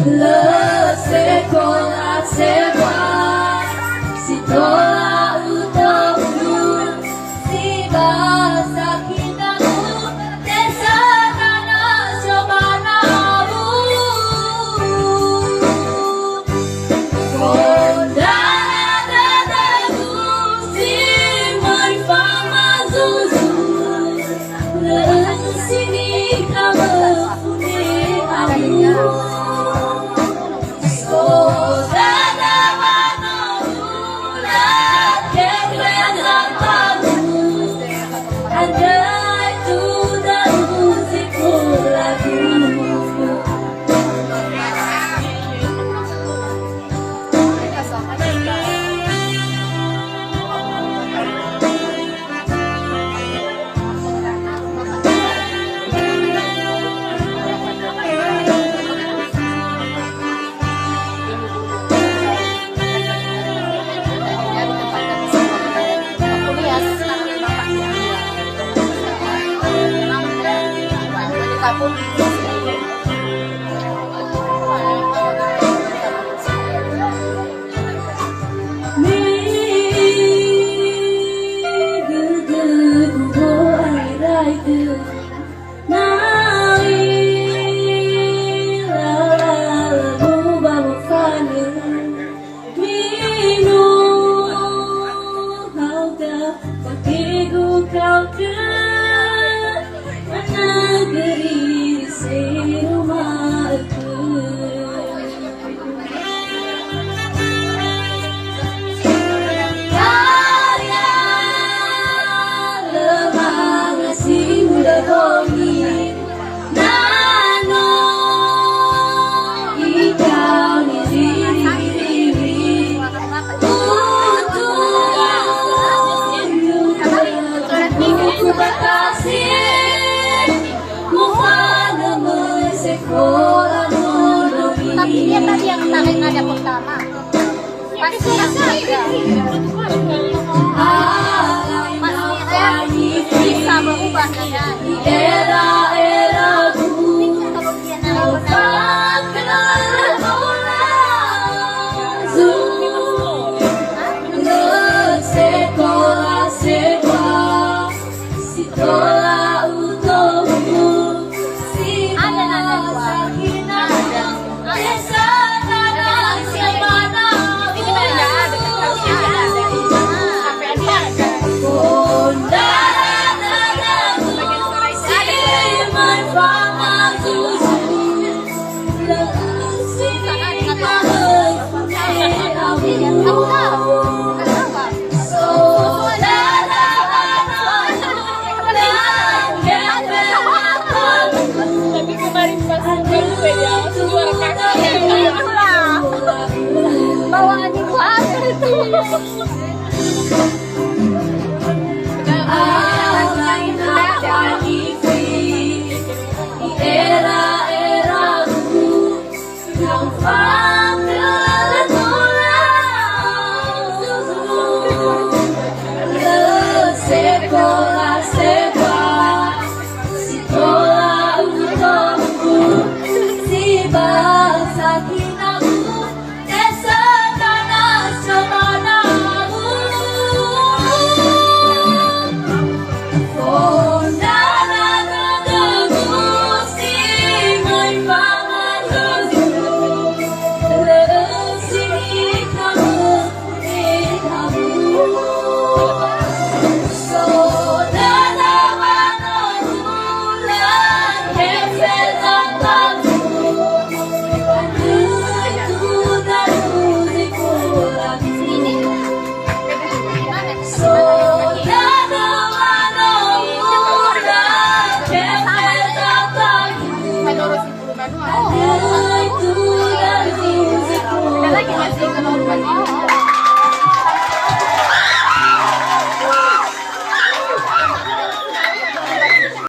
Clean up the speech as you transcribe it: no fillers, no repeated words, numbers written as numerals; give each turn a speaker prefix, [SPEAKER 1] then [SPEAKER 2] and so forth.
[SPEAKER 1] Le sekolah sebuah si tola utamu si bahasa kitamu desa nana sobanamu kondana dadaku si mai fama zuzu le sini kamu puni aku kau ke negeri rumahku karya lemah ngasih muda hobi nano ikau ni diri
[SPEAKER 2] tapi dia tadi yang tarik nada pertama pasti ada maksudnya bisa berubah nada
[SPEAKER 1] era-era
[SPEAKER 2] kalau dia nada
[SPEAKER 1] sekolah sekolah si tola utomu si bahasa kitamu desa nana sobanamu kondana dadaku si mai fama zuzu le sini kamu puni aku
[SPEAKER 2] bawaan ibu ada itu
[SPEAKER 1] era-eraku yang sekolah sekolah si tola utamu si bahasa kitamu desa nana sobanamu kondana dadaku si mai fama zuzu le sini kamu puni aku
[SPEAKER 2] ada lagi masih ke